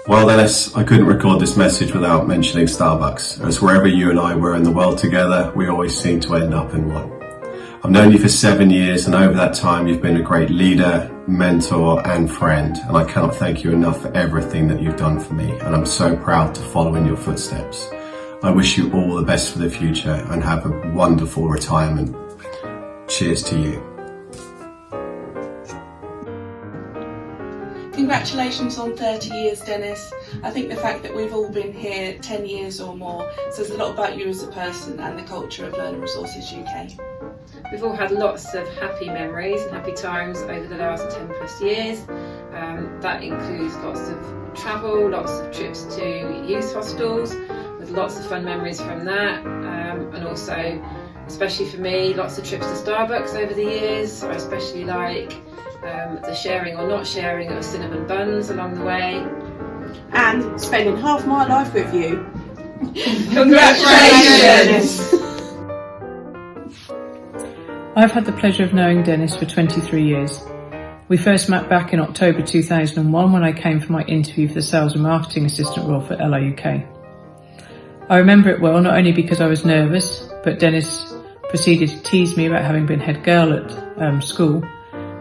Well, Dennis, I couldn't record this message without mentioning Starbucks, as wherever you and I were in the world together, we always seem to end up in one. I've known you for 7 years, and over that time you've been a great leader, mentor and friend, and I cannot thank you enough for everything that you've done for me, and I'm so proud to follow in your footsteps. I wish you all the best for the future and have a wonderful retirement. Cheers to you. Congratulations on 30 years, Dennis. I think the fact that we've all been here 10 years or more says a lot about you as a person and the culture of Learning Resources UK. We've all had lots of happy memories and happy times over the last 10 plus years. That includes lots of travel, lots of trips to youth hostels, with lots of fun memories from that, and also, especially for me, lots of trips to Starbucks over the years. I especially like the sharing or not sharing of cinnamon buns along the way. And spending half my life with you. Congratulations! I've had the pleasure of knowing Dennis for 23 years. We first met back in October 2001 when I came for my interview for the Sales and Marketing Assistant role for LR UK. I remember it well, not only because I was nervous, but Dennis proceeded to tease me about having been head girl at school,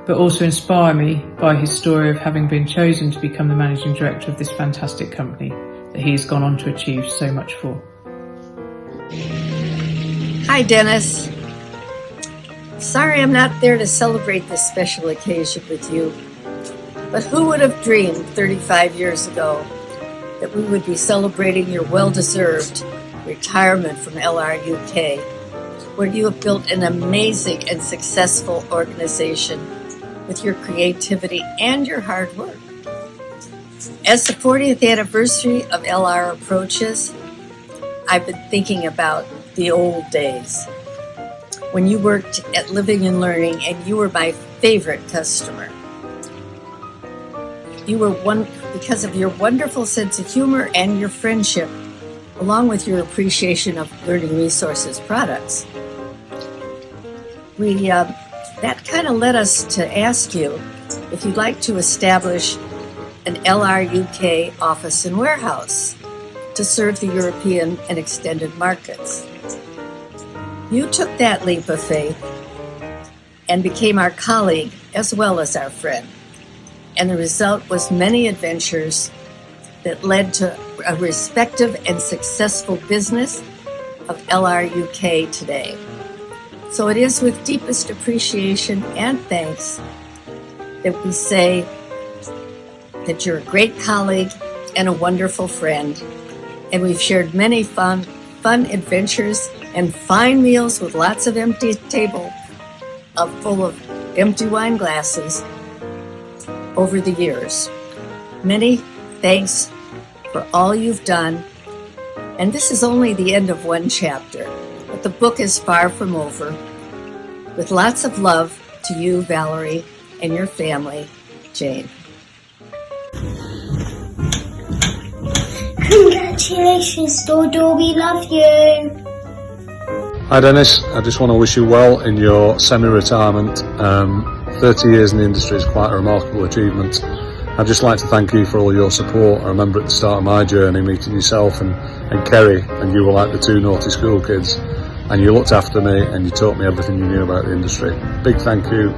but also inspire me by his story of having been chosen to become the managing director of this fantastic company that he has gone on to achieve so much for. Hi, Dennis. Sorry I'm not there to celebrate this special occasion with you, but who would have dreamed 35 years ago that we would be celebrating your well-deserved retirement from LR UK, where you have built an amazing and successful organization with your creativity and your hard work. As the 40th anniversary of LR approaches, I've been thinking about the old days when you worked at Living and Learning and you were my favorite customer. You were one because of your wonderful sense of humor and your friendship, along with your appreciation of Learning Resources products. That kind of led us to ask you if you'd like to establish an LR UK office and warehouse to serve the European and extended markets. You took that leap of faith and became our colleague as well as our friend. And the result was many adventures that led to a respective and successful business of LR UK today. So it is with deepest appreciation and thanks that we say that you're a great colleague and a wonderful friend. And we've shared many fun adventures and fine meals with lots of empty table full of empty wine glasses over the years. Many thanks for all you've done. And this is only the end of one chapter, but the book is far from over. With lots of love to you, Valerie, and your family, Jane. Congratulations, Dodo, we love you. Hi Dennis, I just want to wish you well in your semi-retirement. 30 years in the industry is quite a remarkable achievement. I'd just like to thank you for all your support. I remember at the start of my journey meeting yourself and Kerry, and you were like the two naughty school kids, and you looked after me and you taught me everything you knew about the industry. Big thank you.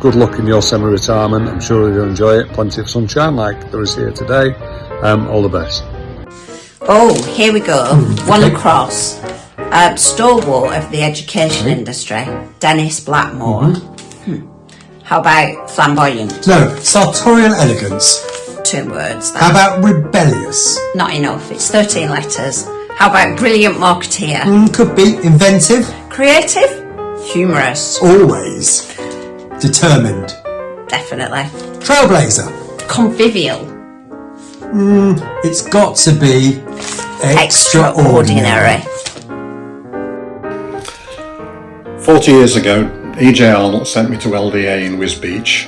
Good luck in your semi-retirement. I'm sure you'll enjoy it. Plenty of sunshine like there is here today. All the best. Oh, here we go. One across. Stalwart of the education industry, Dennis Blackmore. How about flamboyant? No, sartorial elegance. 2 words then. How about rebellious? Not enough, it's 13 letters. How about brilliant marketeer? Could be inventive. Creative? Humorous. Always. Determined. Definitely. Trailblazer. Convivial. It's got to be extraordinary. 40 years ago, EJ Arnold sent me to LDA in Wisbech,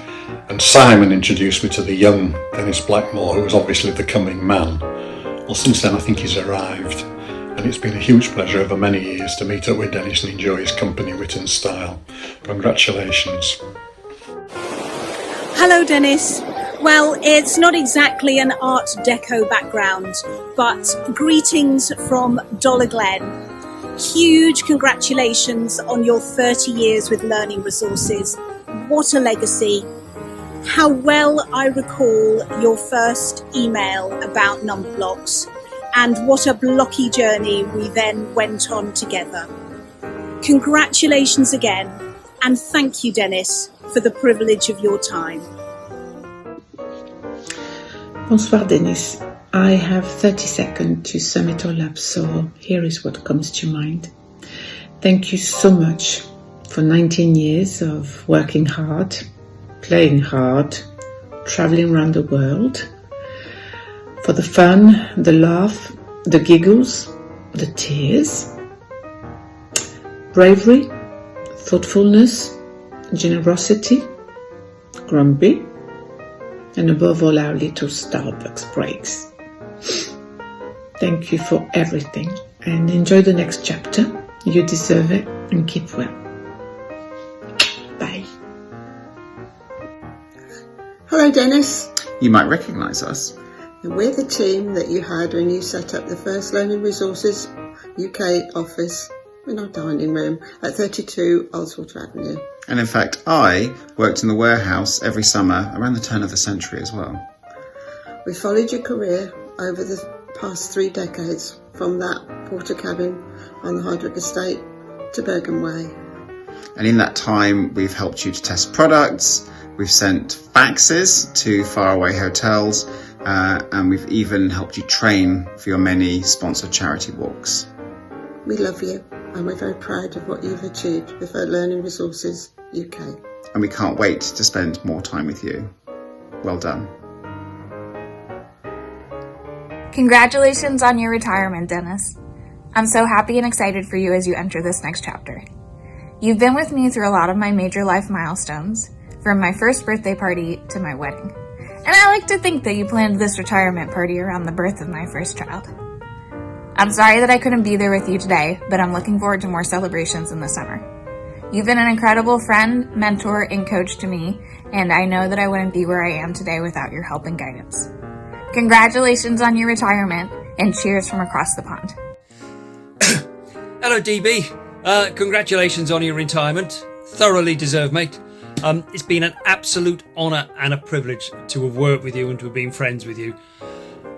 and Simon introduced me to the young Dennis Blackmore, who was obviously the coming man. Well, since then I think he's arrived, and it's been a huge pleasure over many years to meet up with Dennis and enjoy his company, wit and style. Congratulations. Hello, Dennis. Well, it's not exactly an Art Deco background, but greetings from Dollar Glen. Huge congratulations on your 30 years with Learning Resources. What a legacy. How well I recall your first email about number blocks, and what a blocky journey we then went on together. Congratulations again, and thank you, Dennis, for the privilege of your time. Bonsoir Dennis. I have 30 seconds to sum it all up, so here is what comes to mind. Thank you so much for 19 years of working hard, playing hard, traveling around the world, for the fun, the laugh, the giggles, the tears, bravery, thoughtfulness, generosity, grumpy, and above all our little Starbucks breaks. Thank you for everything and enjoy the next chapter. You deserve it and keep well. Bye. Hello Dennis. You might recognise us. And we're the team that you had when you set up the first Learning Resources UK office in our dining room at 32 Oldswater Avenue. And in fact, I worked in the warehouse every summer around the turn of the century as well. We followed your career over the past 3 decades, from that porter cabin on the Hardwick estate to Bergen Way. And in that time, we've helped you to test products, we've sent faxes to faraway hotels, and we've even helped you train for your many sponsored charity walks. We love you, and we're very proud of what you've achieved with Learning Resources UK. And we can't wait to spend more time with you. Well done. Congratulations on your retirement, Dennis. I'm so happy and excited for you as you enter this next chapter. You've been with me through a lot of my major life milestones, from my first birthday party to my wedding. And I like to think that you planned this retirement party around the birth of my first child. I'm sorry that I couldn't be there with you today, but I'm looking forward to more celebrations in the summer. You've been an incredible friend, mentor, and coach to me, and I know that I wouldn't be where I am today without your help and guidance. Congratulations on your retirement, and cheers from across the pond. Hello DB, congratulations on your retirement. Thoroughly deserved, mate. It's been an absolute honour and a privilege to have worked with you and to have been friends with you.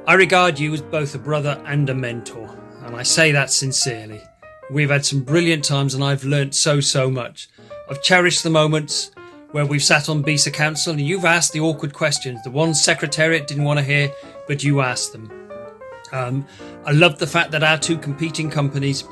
I regard you as both a brother and a mentor, and I say that sincerely. We've had some brilliant times and I've learnt so much. I've cherished the moments where we've sat on BISA Council and you've asked the awkward questions, the ones Secretariat didn't want to hear, but you asked them. I love the fact that our two competing companies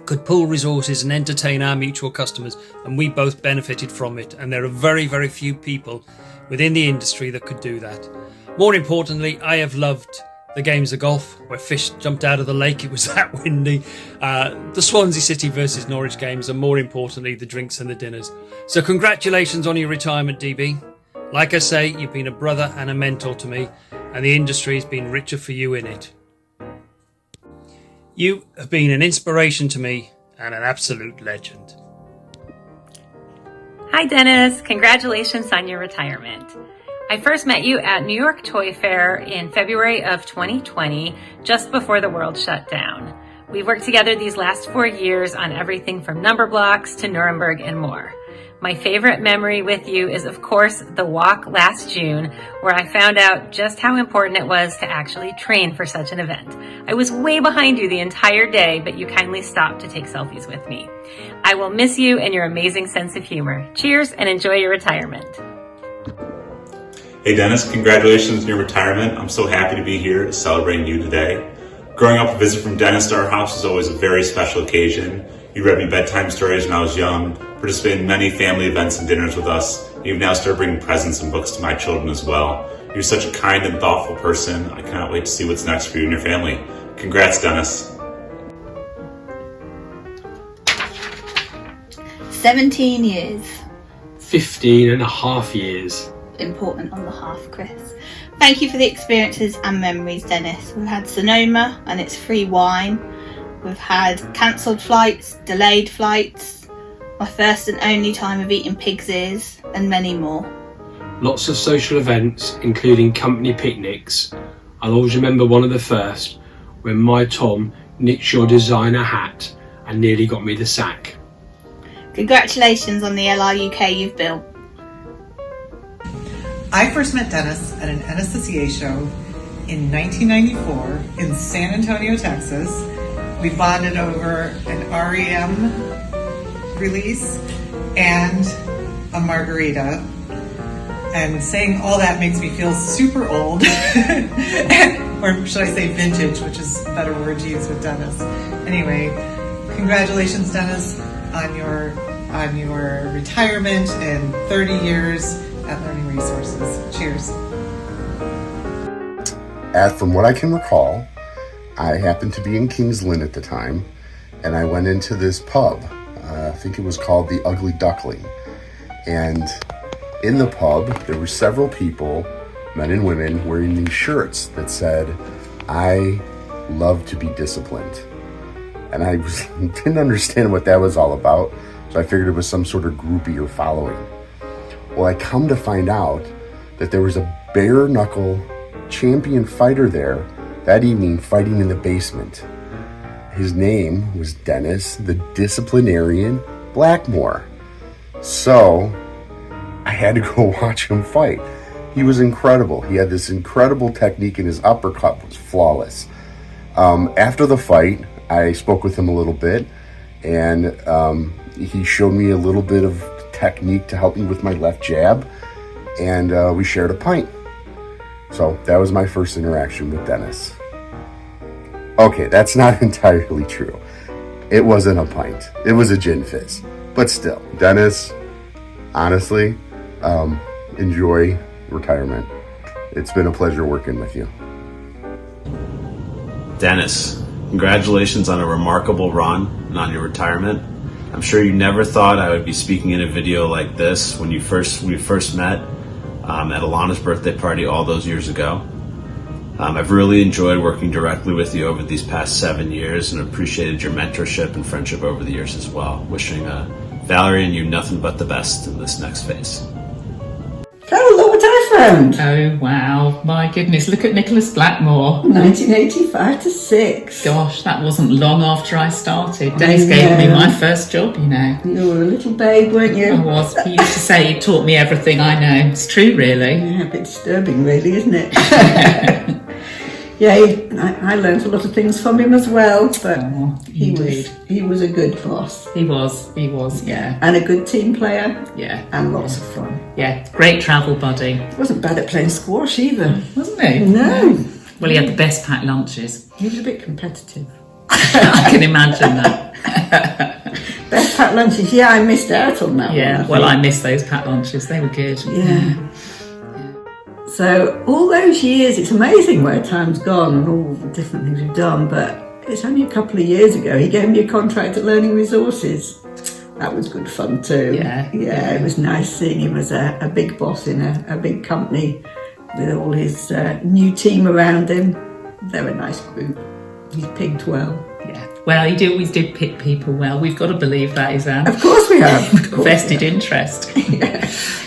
could pool resources and entertain our mutual customers, and we both benefited from it, and there are very few people within the industry that could do that. More importantly, I have loved the games of golf where fish jumped out of the lake, it was that windy, the Swansea City versus Norwich games, and more importantly the drinks and the dinners. So congratulations on your retirement, DB. Like I say, you've been a brother and a mentor to me, and the industry has been richer for you in it. You have been an inspiration to me and an absolute legend. Hi Dennis, congratulations on your retirement. I first met you at New York Toy Fair in February of 2020, just before the world shut down. We've worked together these last 4 years on everything from number blocks to Nuremberg and more. My favorite memory with you is, of course, the walk last June, where I found out just how important it was to actually train for such an event. I was way behind you the entire day, but you kindly stopped to take selfies with me. I will miss you and your amazing sense of humor. Cheers and enjoy your retirement. Hey Dennis, congratulations on your retirement. I'm so happy to be here celebrating you today. Growing up, a visit from Dennis to our house is always a very special occasion. You read me bedtime stories when I was young, participated in many family events and dinners with us, and you've now started bringing presents and books to my children as well. You're such a kind and thoughtful person. I cannot wait to see what's next for you and your family. Congrats, Dennis. 17 years. 15 and a half years. Important on the half, Chris. Thank you for the experiences and memories, Dennis. We've had Sonoma and its free wine. We've had cancelled flights, delayed flights, my first and only time of eating pig's ears, and many more. lots of social events, including company picnics. I'll always remember one of the first, when my Tom nicked your designer hat and nearly got me the sack. Congratulations on the LRUK you've built. I first met Dennis at an NSSEA show in 1994 in San Antonio, Texas. We bonded over an REM release and a margarita. And saying all that makes me feel super old, or should I say vintage, which is a better word to use with Dennis. Anyway, congratulations, Dennis, on your retirement and 30 years at Learning Resources. Cheers. From what I can recall, I happened to be in Kings Lynn at the time, and I went into this pub. I think it was called the Ugly Duckling. And in the pub, there were several people, men and women, wearing these shirts that said, "I love to be disciplined." And I didn't understand what that was all about, so I figured it was some sort of groupie or following. Well, I come to find out that there was a bare knuckle champion fighter there that evening fighting in the basement. His name was Dennis the Disciplinarian Blackmore. So I had to go watch him fight. He was incredible. He had this incredible technique, and his uppercut was flawless. After the fight, I spoke with him a little bit, and he showed me a little bit of technique to help me with my left jab, and we shared a pint. So that was my first interaction with Dennis. Okay, that's not entirely true. It wasn't a pint. It was a gin fizz. But still, Dennis, honestly, enjoy retirement. It's been a pleasure working with you. Dennis, congratulations on a remarkable run and on your retirement. I'm sure you never thought I would be speaking in a video like this when we first met at Alana's birthday party all those years ago. I've really enjoyed working directly with you over these past 7 years and appreciated your mentorship and friendship over the years as well. Wishing Valerie and you nothing but the best in this next phase. Oh, look what I found. Oh, wow. My goodness, look at Nicholas Blackmore. 1985 to 6. Gosh, that wasn't long after I started. Dennis gave me my first job, you know. You were a little babe, weren't you? I was. He used to say he taught me everything I know. It's true, really. Yeah, a bit disturbing, really, isn't it? Yeah, I learned a lot of things from him as well, but he was a good boss. He was, yeah. And a good team player. Yeah. And lots of fun. Yeah, great travel buddy. He wasn't bad at playing squash either. Wasn't he? No. Well, he had the best packed lunches. He was a bit competitive. I can imagine that. Best packed lunches, yeah, I missed out on that one. Yeah, well, I missed those packed lunches. They were good. Yeah. So all those years, it's amazing where time's gone and all the different things we've done, but it's only a couple of years ago he gave me a contract at Learning Resources. That was good fun too. Yeah. It was nice seeing him as a big boss in a big company with all his new team around him. They're a nice group. He's picked well. Yeah. Well, he always did pick people well. We've got to believe that, Izanne. Of course we have. Vested interest.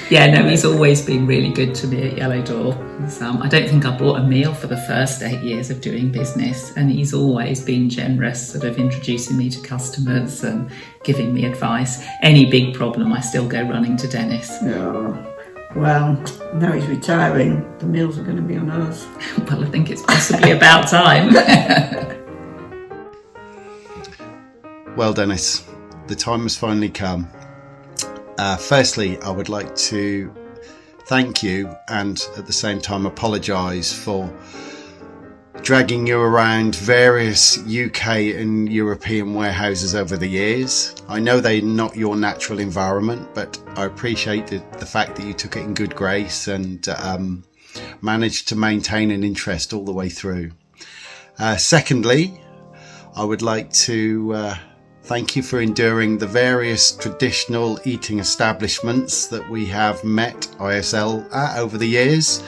Yeah, no, he's always been really good to me at Yellow Door. I don't think I bought a meal for the first 8 years of doing business, and he's always been generous, sort of introducing me to customers and giving me advice. Any big problem, I still go running to Dennis. Oh, well, now he's retiring, the meals are going to be on us. Well, I think it's possibly about time. Well, Dennis, the time has finally come. Firstly, I would like to thank you and at the same time apologise for dragging you around various UK and European warehouses over the years. I know they're not your natural environment, but I appreciated the fact that you took it in good grace and managed to maintain an interest all the way through. Secondly, I would like to thank you for enduring the various traditional eating establishments that we have met ISL at over the years.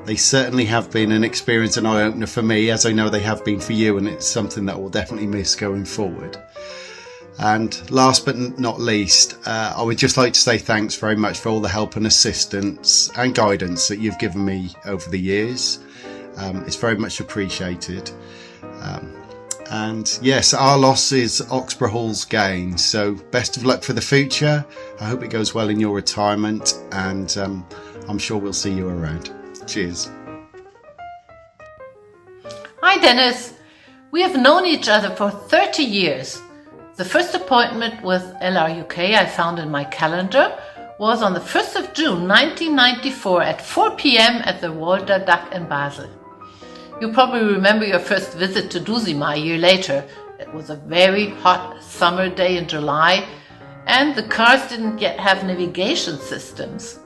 They certainly have been an experience, an eye-opener for me, as I know they have been for you, and it's something that we'll definitely miss going forward. And last but not least, I would just like to say thanks very much for all the help and assistance and guidance that you've given me over the years. It's very much appreciated. And yes, our loss is Oxborough Hall's gain. So best of luck for the future. I hope it goes well in your retirement, and I'm sure we'll see you around. Cheers. Hi Dennis, we have known each other for 30 years. The first appointment with LRUK I found in my calendar was on the 1st of June 1994 at 4 p.m. at the Walter Duck in Basel. You probably remember your first visit to Dusima a year later. It was a very hot summer day in July, and the cars didn't yet have navigation systems.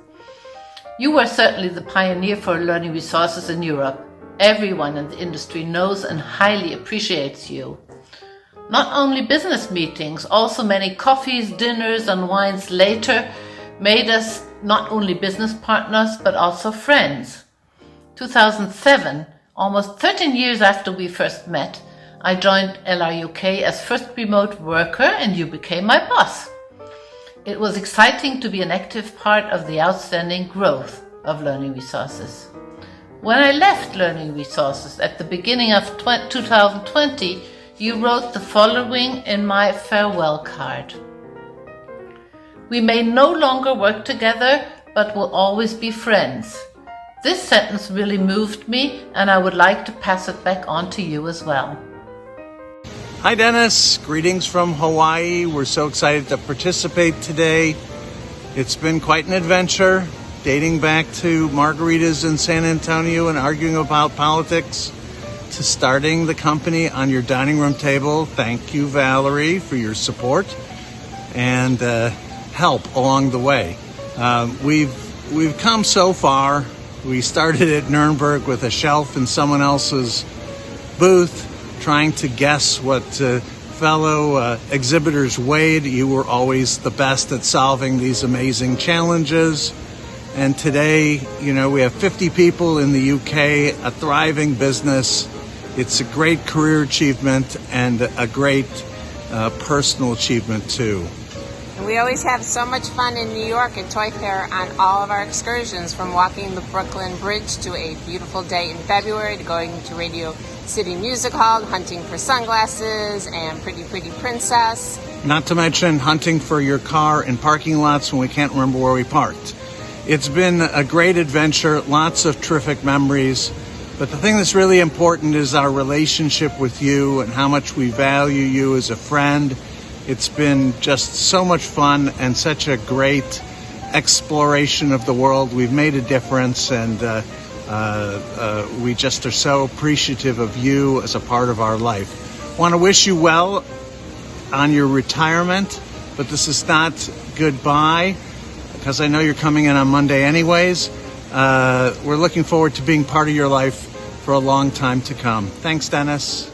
You were certainly the pioneer for learning resources in Europe. Everyone in the industry knows and highly appreciates you. Not only business meetings, also many coffees, dinners and wines later made us not only business partners but also friends. 2007, almost 13 years after we first met, I joined LRUK as first remote worker and you became my boss. It was exciting to be an active part of the outstanding growth of Learning Resources. When I left Learning Resources at the beginning of 2020, you wrote the following in my farewell card. We may no longer work together, but will always be friends. This sentence really moved me, and I would like to pass it back on to you as well. Hi Dennis, greetings from Hawaii. We're so excited to participate today. It's been quite an adventure, dating back to margaritas in San Antonio and arguing about politics, to starting the company on your dining room table. Thank you, Valerie, for your support and help along the way. We've come so far. We started at Nuremberg with a shelf in someone else's booth, trying to guess what fellow exhibitors weighed. You were always the best at solving these amazing challenges. And today, we have 50 people in the UK, a thriving business. It's a great career achievement and a great personal achievement too. And we always have so much fun in New York at Toy Fair on all of our excursions, from walking the Brooklyn Bridge to a beautiful day in February to going to Radio City Music Hall, hunting for sunglasses and Pretty Pretty Princess. Not to mention hunting for your car in parking lots when we can't remember where we parked. It's been a great adventure, lots of terrific memories. But the thing that's really important is our relationship with you and how much we value you as a friend. It's been just so much fun and such a great exploration of the world. We've made a difference, and we just are so appreciative of you as a part of our life. Want to wish you well on your retirement, but this is not goodbye, because I know you're coming in on Monday anyways. We're looking forward to being part of your life for a long time to come. Thanks, Dennis.